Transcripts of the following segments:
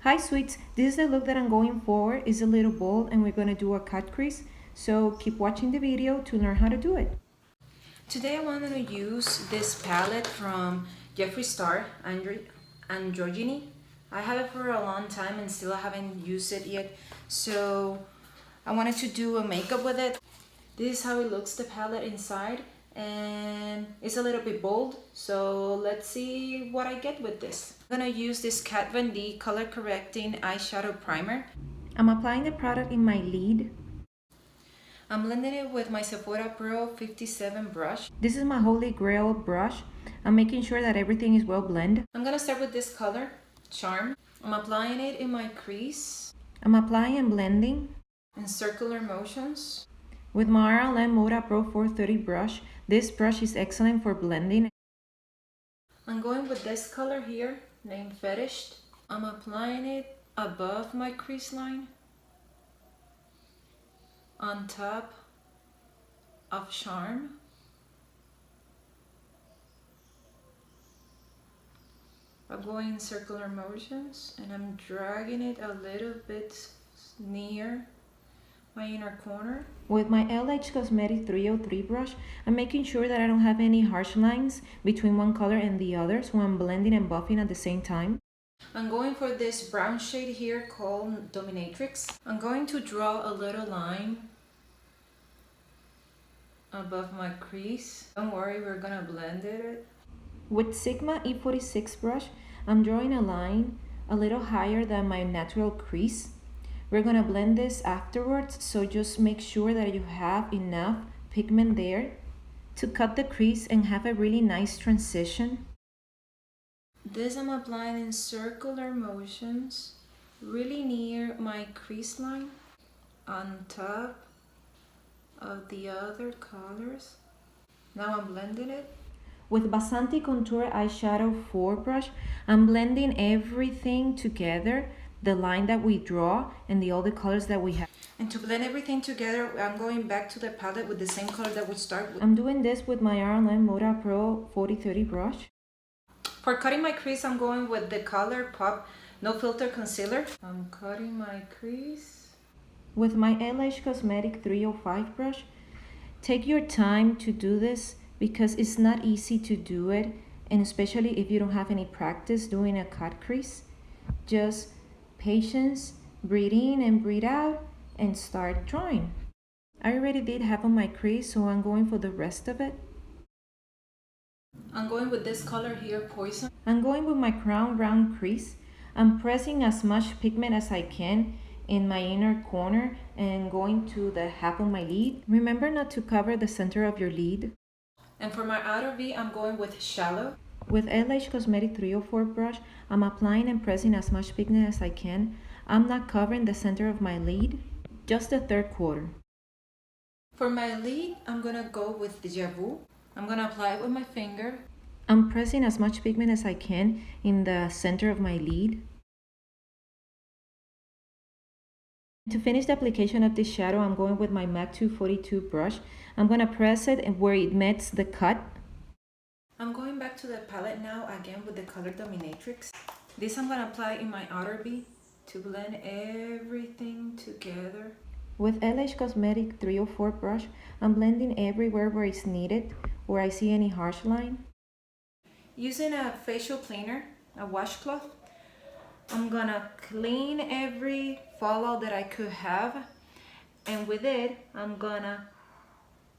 Hi sweets, this is the look that I'm going for. It's a little bold and we're going to do a cut crease. So keep watching the video to learn how to do it. Today I wanted to use this palette from Jeffrey Star Androgyny. I have it for a long time and still I haven't used it yet. So I wanted to do a makeup with it. This is how it looks, the palette inside. And it's a little bit bold, so let's see what I get with this. I'm gonna use this Kat Von D color correcting eyeshadow primer. I'm applying the product in my lid. I'm blending it with my Sephora Pro 57 brush. This is my holy grail brush. I'm making sure that everything is well blended. I'm gonna start with this color, Charm. I'm applying it in my crease. I'm applying and blending in circular motions. With my RLM Moda Pro 430 brush, this brush is excellent for blending. I'm going with this color here, named Fetish. I'm applying it above my crease line, on top of Charm. I'm going in circular motions and I'm dragging it a little bit near my inner corner. With my LH Cosmetics 303 brush, I'm making sure that I don't have any harsh lines between one color and the other, so I'm blending and buffing at the same time. I'm going for this brown shade here called Dominatrix. I'm going to draw a little line above my crease. Don't worry, we're gonna blend it. With Sigma E46 brush, I'm drawing a line a little higher than my natural crease. We're gonna blend this afterwards, so just make sure that you have enough pigment there to cut the crease and have a really nice transition. This I'm applying in circular motions, really near my crease line, on top of the other colors. Now I'm blending it. With Basanti Contour Eyeshadow 4 brush, I'm blending everything together, the line that we draw and the other colors that we have. And to blend everything together, I'm going back to the palette with the same color that we start with. I'm doing this with my RLM Moda Pro 4030 brush. For cutting my crease, I'm going with the ColourPop No Filter Concealer. I'm cutting my crease with my LH Cosmetics 305 brush. Take your time to do this because it's not easy to do it, and especially if you don't have any practice doing a cut crease. Just patience, breathe in and breathe out, and start drawing. I already did half of my crease, so I'm going for the rest of it. I'm going with this color here, Poison. I'm going with my crown round crease. I'm pressing as much pigment as I can in my inner corner and going to the half of my lid. Remember not to cover the center of your lid. And for my outer V, I'm going with Shallow. With LH Cosmetics 304 brush, I'm applying and pressing as much pigment as I can. I'm not covering the center of my lid, just the third quarter. For my lid, I'm gonna go with Déjá. I'm gonna apply it with my finger. I'm pressing as much pigment as I can in the center of my lid. To finish the application of this shadow, I'm going with my MAC 242 brush. I'm gonna press it where it meets the cut. I'm going back to the palette now, again with the color Dominatrix. This I'm gonna apply in my outer V to blend everything together. With LH Cosmetics 304 brush, I'm blending everywhere where it's needed, where I see any harsh line. Using a facial cleaner, a washcloth, I'm gonna clean every fallout that I could have, and with it, I'm gonna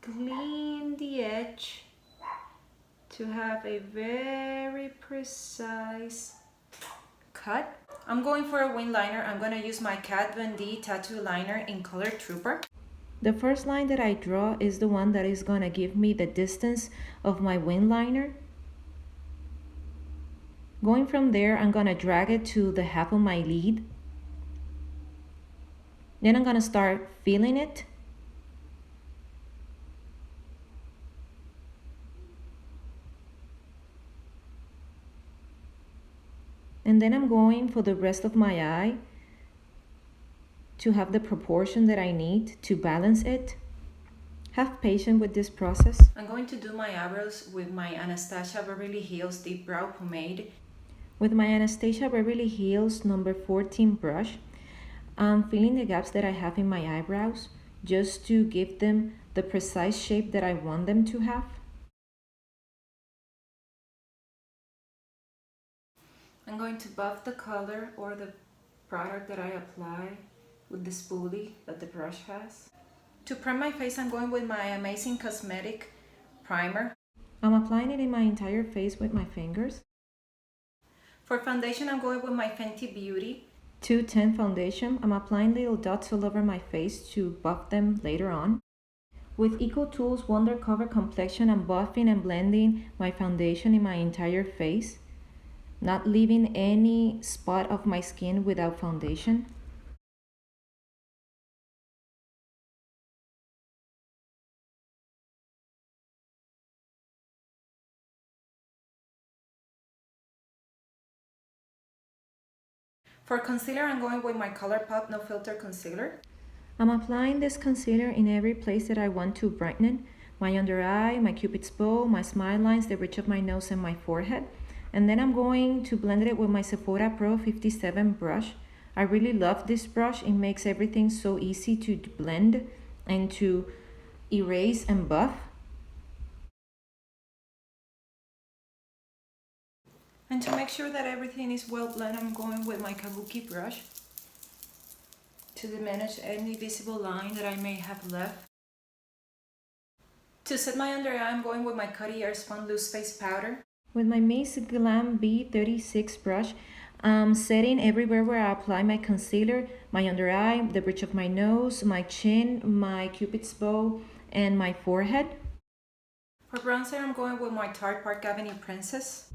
clean the edge to have a very precise cut. I'm going for a wing liner. I'm gonna use my Kat Von D tattoo liner in color Tropper. The first line that I draw is the one that is gonna give me the distance of my wing liner. Going from there, I'm gonna drag it to the half of my lid. Then I'm gonna start filling it. And then I'm going for the rest of my eye to have the proportion that I need to balance it. Have patience with this process. I'm going to do my eyebrows with my Anastasia Beverly Hills Deep Brow Pomade. With my Anastasia Beverly Hills number 14 brush, I'm filling the gaps that I have in my eyebrows just to give them the precise shape that I want them to have. I'm going to buff the color or the product that I apply with the spoolie that the brush has. To prime my face, I'm going with my Amazing Cosmetic primer. I'm applying it in my entire face with my fingers. For foundation, I'm going with my Fenty Beauty 210 foundation. I'm applying little dots all over my face to buff them later on. With Eco Tools Wonder Cover Complexion, I'm buffing and blending my foundation in my entire face, not leaving any spot of my skin without foundation. For concealer, I'm going with my ColourPop No Filter Concealer. I'm applying this concealer in every place that I want to brighten. My under eye, my cupid's bow, my smile lines, the bridge of my nose, and my forehead. And then I'm going to blend it with my Sephora Pro 57 brush. I really love this brush. It makes everything so easy to blend and to erase and buff. And to make sure that everything is well blended, I'm going with my Kabuki brush to diminish any visible line that I may have left. To set my under eye, I'm going with my Coty Airspun Loose Face Powder. With my Maze Glam B36 brush, I'm setting everywhere where I apply my concealer, my under eye, the bridge of my nose, my chin, my cupid's bow, and my forehead. For bronzer, I'm going with my Tarte Park Avenue Princess.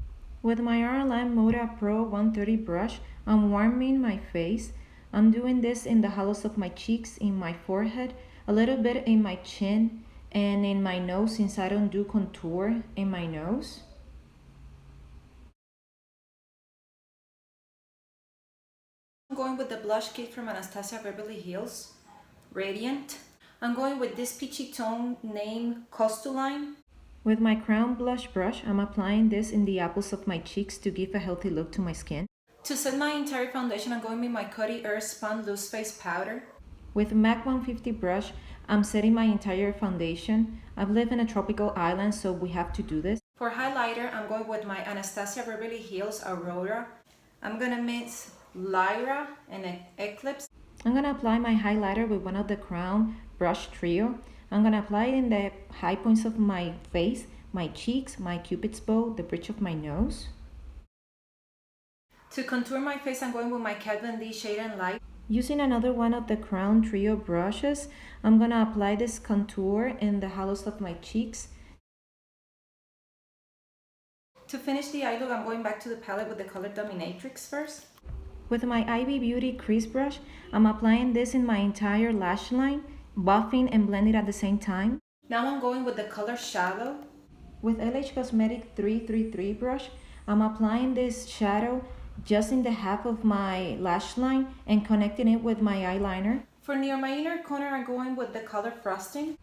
With my RLM Moda Pro 130 brush, I'm warming my face. I'm doing this in the hollows of my cheeks, in my forehead, a little bit in my chin, and in my nose since I don't do contour in my nose. I'm going with the blush kit from Anastasia Beverly Hills, Radiant. I'm going with this peachy tone named Coastline. With my Crown Blush brush, I'm applying this in the apples of my cheeks to give a healthy look to my skin. To set my entire foundation, I'm going with my Coty Airspun Loose Face Powder. With MAC 150 brush, I'm setting my entire foundation. I live in a tropical island, so we have to do this. For highlighter, I'm going with my Anastasia Beverly Hills Aurora. I'm gonna mix Lyra and Eclipse. I'm gonna apply my highlighter with one of the Crown brush trio. I'm gonna apply it in the high points of my face, my cheeks, my cupid's bow, the bridge of my nose. To contour my face, I'm going with my Kat Von D Shade and Light. Using another one of the Crown trio brushes, I'm gonna apply this contour in the hollows of my cheeks. To finish the eye look, I'm going back to the palette with the color Dominatrix first. With my Ivy Beauty crease brush, I'm applying this in my entire lash line, buffing and blending at the same time. Now I'm going with the color Shadow. With LH Cosmetic 333 brush, I'm applying this shadow just in the half of my lash line and connecting it with my eyeliner. For near my inner corner, I'm going with the color Frosting.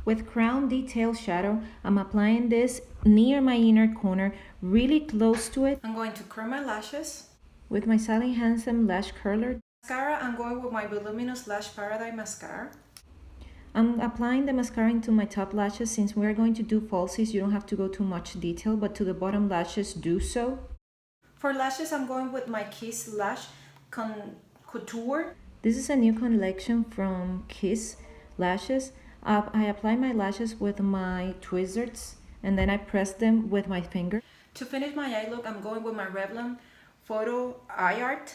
With Crown Detail Shadow, I'm applying this near my inner corner, really close to it. I'm going to curl my lashes. With my Sally Hansen Lash Curler. Mascara, I'm going with my Voluminous Lash Paradise Mascara. I'm applying the mascara into my top lashes. Since we're going to do falsies, you don't have to go too much detail, but to the bottom lashes, do so. For lashes, I'm going with my Kiss Lash Couture. This is a new collection from Kiss Lashes. I apply my lashes with my tweezers and then I press them with my finger. To finish my eye look, I'm going with my Revlon Photo Eye Art.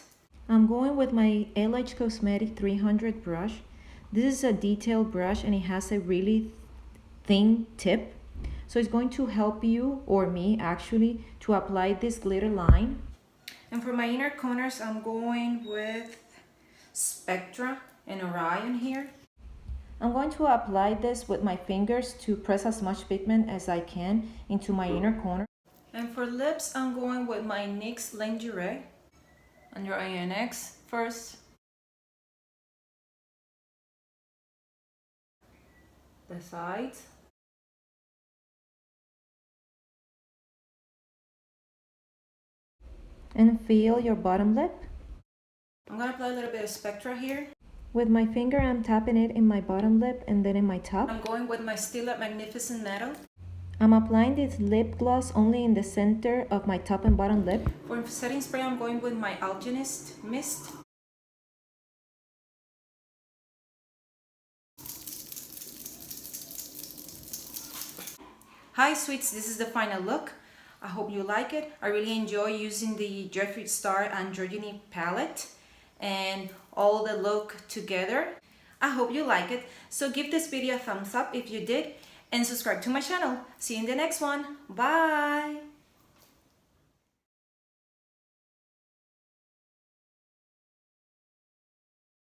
I'm going with my LH Cosmetic 300 brush. This is a detail brush and it has a really thin tip. So it's going to help you, or me actually, to apply this glitter line. And for my inner corners, I'm going with Spectra and Orion here. I'm going to apply this with my fingers to press as much pigment as I can into my inner corner. And for lips, I'm going with my NYX Lingerie under INX first. The sides. and feel your bottom lip. I'm gonna apply a little bit of Spectra here. With my finger, I'm tapping it in my bottom lip and then in my top. I'm going with my Stila Magnificent Metal. I'm applying this lip gloss only in the center of my top and bottom lip. For setting spray, I'm going with my Algenist Mist. Hi sweets, this is the final look. I hope you like it. I really enjoy using the Jeffrey Star Androgyny Palette and all the look together. I hope you like it. So give this video a thumbs up if you did and subscribe to my channel. See you in the next one. Bye!